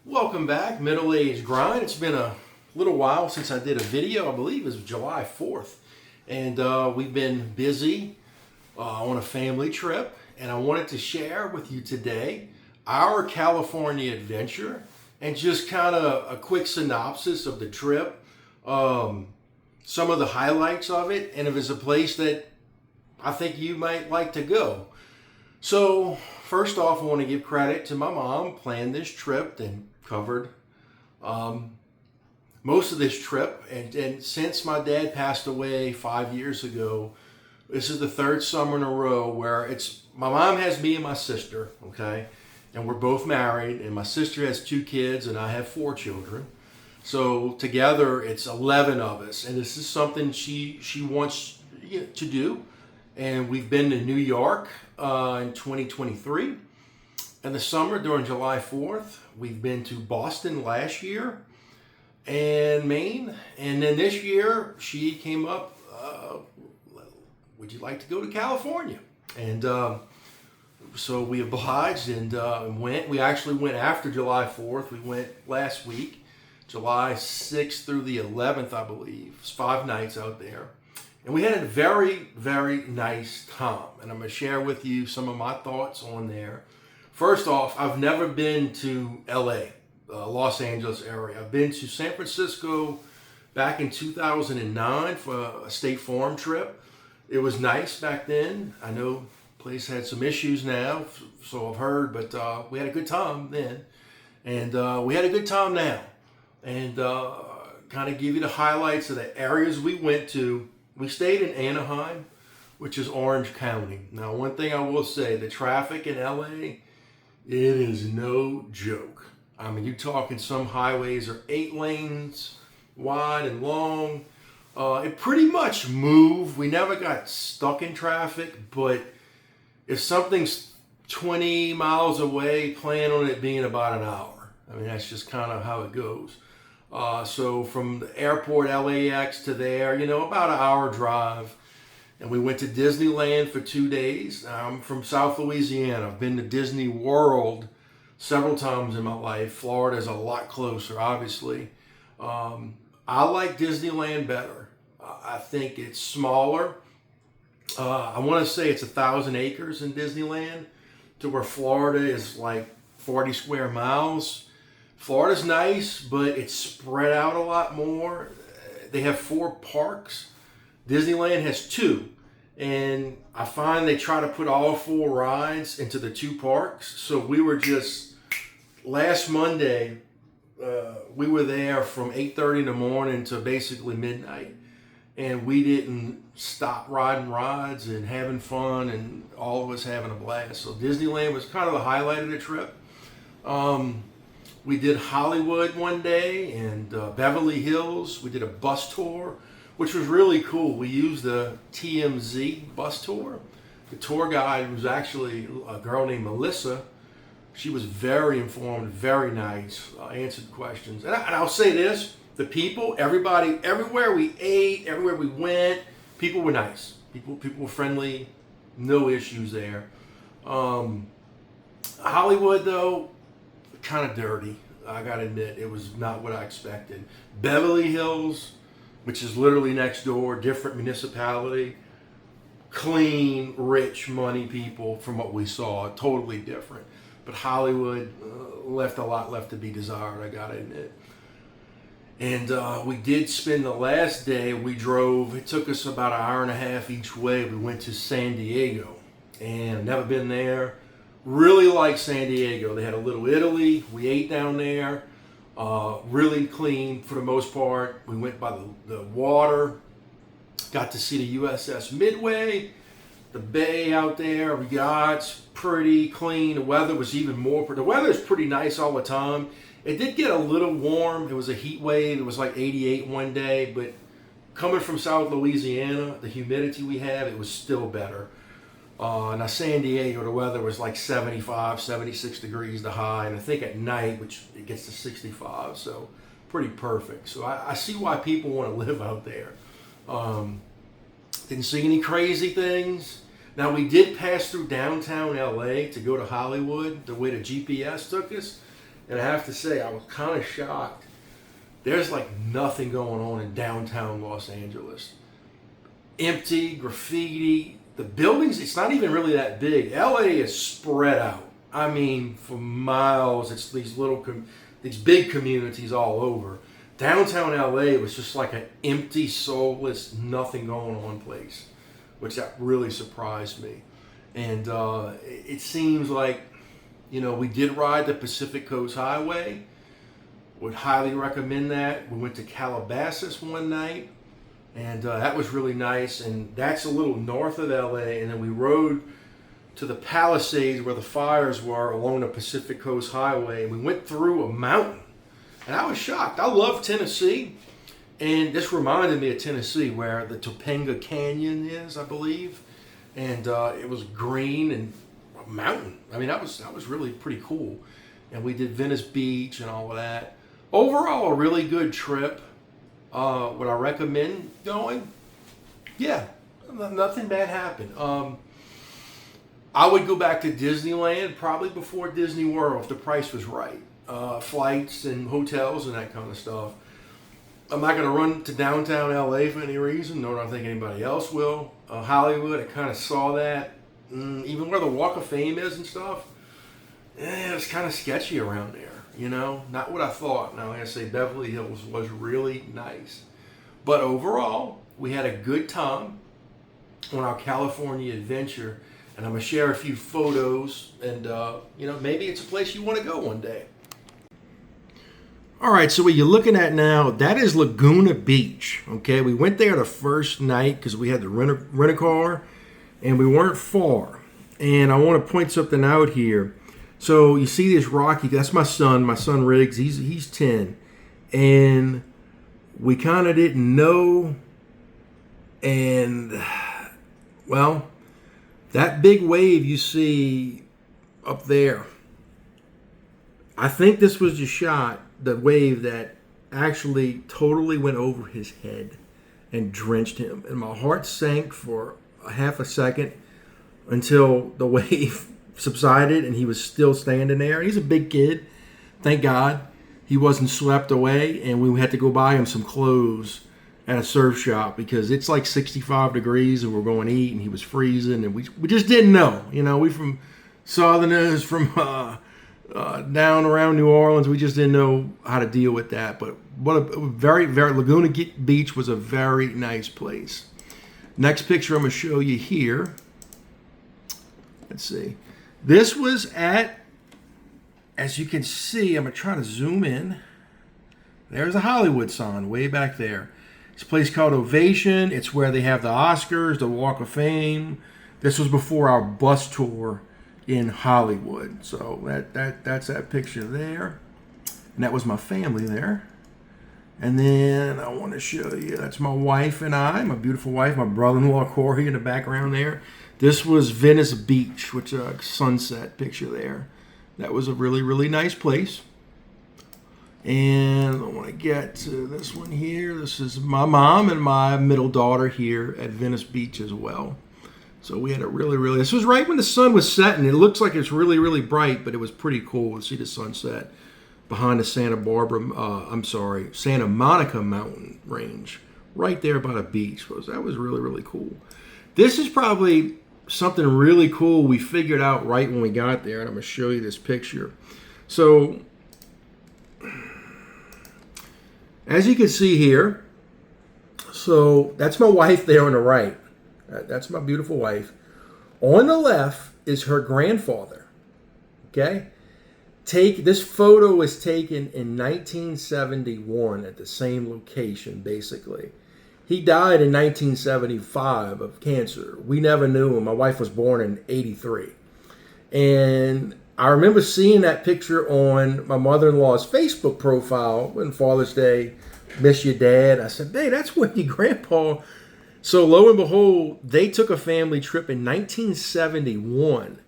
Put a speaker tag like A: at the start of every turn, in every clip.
A: Welcome back, Middle Age Grind. It's been a little while since I did a video. I believe it was July 4th. And we've been busy on a family trip. And I wanted to share with you today our California adventure and just kind of a quick synopsis of the trip, some of the highlights of it, and if it's a place that I think you might like to go. So first off, I want to give credit to my mom. Planned this trip and covered most of this trip. And since my dad passed away 5 years ago, this is the third summer in a row where it's my mom has me and my sister, okay, and we're both married. And my sister has 2 kids, and I have 4 children. So together, it's 11 of us, and this is something she wants to do. And we've been to New York in 2023. In the summer, during July 4th, we've been to Boston last year and Maine. And then this year, she came up, would you like to go to California? And so we obliged and went. We actually went after July 4th. We went last week, July 6th through the 11th, I believe. It's 5 nights out there. And we had a very, very nice time. And I'm going to share with you some of my thoughts on there. First off, I've never been to LA, Los Angeles area. I've been to San Francisco back in 2009 for a State Farm trip. It was nice back then. I know the place had some issues now, so I've heard, but we had a good time then. And we had a good time now. And kind of give you the highlights of the areas we went to. We stayed in Anaheim, which is Orange County. Now, one thing I will say, the traffic in LA, it is no joke. I mean, you're talking some highways are 8 lanes wide and long. It pretty much moved. We never got stuck in traffic, but if something's 20 miles away, plan on it being about an hour. I mean, that's just kind of how it goes. So from the airport, LAX to there, about an hour drive. And we went to Disneyland for 2 days. I'm from South Louisiana. I've been to Disney World several times in my life. Florida's a lot closer, obviously. I like Disneyland better. I think it's smaller. I want to say it's 1,000 acres in Disneyland, to where Florida is like 40 square miles. Florida's nice, but it's spread out a lot more. They have 4 parks. Disneyland has 2. And I find they try to put all 4 rides into the 2 parks. So we were just, last Monday, we were there from 8:30 in the morning to basically midnight. And we didn't stop riding rides and having fun, and all of us having a blast. So Disneyland was kind of the highlight of the trip. We did Hollywood one day and Beverly Hills. We did a bus tour, which was really cool. We used the TMZ bus tour. The tour guide was actually a girl named Melissa. She was very informed, very nice, answered questions. And I'll say this, the people, everybody, everywhere we ate, everywhere we went, people were nice. People were friendly, no issues there. Hollywood, though, kind of dirty. I gotta admit, it was not what I expected. Beverly Hills, which is literally next door, different municipality, clean, rich, money people from what we saw, totally different. But Hollywood left a lot left to be desired, I gotta admit. And we did spend the last day, we drove, it took us about an hour and a half each way. We went to San Diego, and I've never been there. Really like San Diego. They had a little Italy. We ate down there. Really clean for the most part. We went by the water. Got to see the USS Midway. The bay out there. We got pretty clean. The weather was even more. The weather is pretty nice all the time. It did get a little warm. It was a heat wave. It was like 88 one day. But coming from South Louisiana, the humidity we have, it was still better. Now San Diego, the weather was like 75, 76 degrees the high, and I think at night, which it gets to 65, so pretty perfect. So I see why people want to live out there. Didn't see any crazy things. Now we did pass through downtown LA to go to Hollywood, the way the GPS took us. And I have to say, I was kind of shocked. There's like nothing going on in downtown Los Angeles. Empty, graffiti, the buildings, it's not even really that big. LA is spread out. I mean, for miles, it's these these big communities all over. Downtown LA was just like an empty, soulless, nothing going on place, which that really surprised me. And it seems like, we did ride the Pacific Coast Highway. Would highly recommend that. We went to Calabasas one night, and that was really nice. And that's a little north of LA. And then we rode to the Palisades where the fires were along the Pacific Coast Highway. And we went through a mountain. And I was shocked. I love Tennessee. And this reminded me of Tennessee where the Topanga Canyon is, I believe. And it was green and a mountain. I mean, that was really pretty cool. And we did Venice Beach and all of that. Overall, a really good trip. Would I recommend going? Yeah, nothing bad happened. I would go back to Disneyland probably before Disney World if the price was right. Flights and hotels and that kind of stuff. I'm not going to run to downtown LA for any reason, nor do I think anybody else will. Hollywood, I kind of saw that. Even where the Walk of Fame is and stuff, it's kind of sketchy around there. Not what I thought. Now, like I say, Beverly Hills was really nice. But overall, we had a good time on our California adventure. And I'm going to share a few photos. And, maybe it's a place you want to go one day. All right, so what you're looking at now, that is Laguna Beach. Okay, we went there the first night because we had to rent a car. And we weren't far. And I want to point something out here. So you see this rocky, that's my son Riggs, he's 10. And we kind of didn't know. And, well, that big wave you see up there, I think this was the wave that actually totally went over his head and drenched him. And my heart sank for a half a second until the wave subsided and he was still standing there. He's a big kid. Thank God he wasn't swept away, and we had to go buy him some clothes at a surf shop because it's like 65 degrees and we're going to eat, and he was freezing, and we just didn't know. We from Southerners, from down around New Orleans, we just didn't know how to deal with that. But what a very, very, Laguna Beach was a very nice place. Next picture I'm going to show you here. Let's see. This was at, as you can see, I'm going to try to zoom in. There's a Hollywood sign way back there. It's a place called Ovation. It's where they have the Oscars, the Walk of Fame. This was before our bus tour in Hollywood. So that's that picture there. And that was my family there. And then I want to show you, that's my wife and I, my beautiful wife, my brother-in-law Corey in the background there. This was Venice Beach, which is a sunset picture there. That was a really, really nice place. And I want to get to this one here. This is my mom and my middle daughter here at Venice Beach as well. So we had a really, really, this was right when the sun was setting. It looks like it's really, really bright, but it was pretty cool to see the sunset behind the Santa Monica mountain range, right there by the beach. That was really, really cool. This is probably something really cool we figured out right when we got there, and I'm going to show you this picture. So, as you can see here, so that's my wife there on the right. That's my beautiful wife. On the left is her grandfather. Okay? This photo was taken in 1971 at the same location, basically. He died in 1975 of cancer. We never knew him. My wife was born in 83. And I remember seeing that picture on my mother-in-law's Facebook profile on Father's Day. Miss your dad. I said, hey, that's where your grandpa. So lo and behold, they took a family trip in 1971.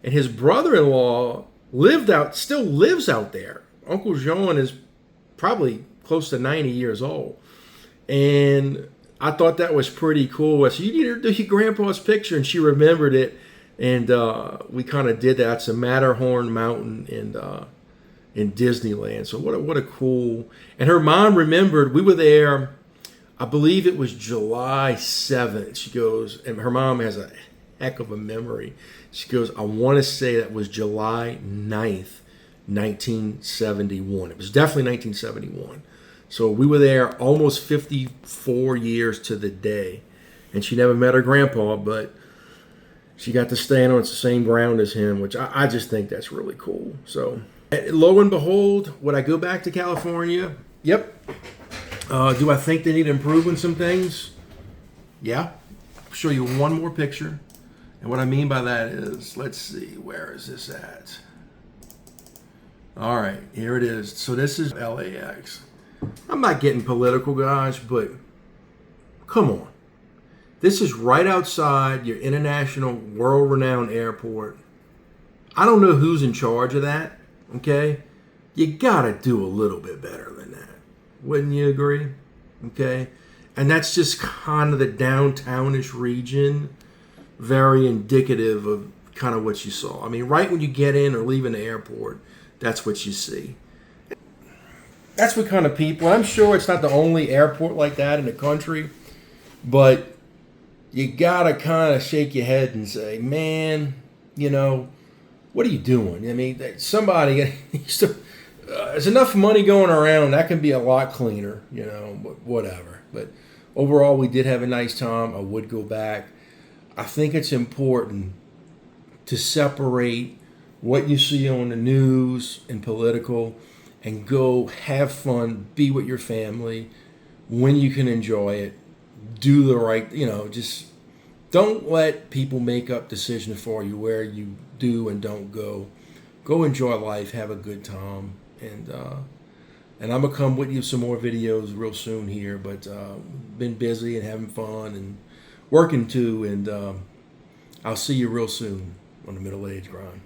A: And his brother-in-law still lives out there. Uncle Jean is probably close to 90 years old. And I thought that was pretty cool. I said, you need to do your grandpa's picture. And she remembered it. And we kind of did that. It's a Matterhorn Mountain. And in Disneyland. So what a cool. And her mom remembered we were there. I believe it was July 7th. She goes, and her mom has a heck of a memory. She goes, I want to say that was July 9th, 1971. It was definitely 1971. So we were there almost 54 years to the day. And she never met her grandpa, but she got to stand on the same ground as him, which I just think that's really cool. So lo and behold, would I go back to California? Yep. Do I think they need to improve on some things? Yeah. I'll show you one more picture. And what I mean by that is, let's see, where is this at? All right, here it is. So this is LAX. I'm not getting political, guys, but come on. This is right outside your international, world-renowned airport. I don't know who's in charge of that, okay? You gotta do a little bit better than that. Wouldn't you agree? Okay? And that's just kind of the downtownish region, very indicative of kind of what you saw. I mean, right when you get in or leaving the airport, that's what you see. That's what kind of people, I'm sure it's not the only airport like that in the country, but you gotta kind of shake your head and say, man, you know, what are you doing? I mean, somebody, there's enough money going around, that can be a lot cleaner, you know, whatever. But overall, we did have a nice time. I would go back. I think it's important to separate what you see on the news and political and go have fun, be with your family when you can enjoy it. Do the right, you know, just don't let people make up decisions for you where you do and don't go. Go enjoy life, have a good time, and I'm gonna come with you some more videos real soon here. But been busy and having fun and working too, and I'll see you real soon on the Middle Age Grind.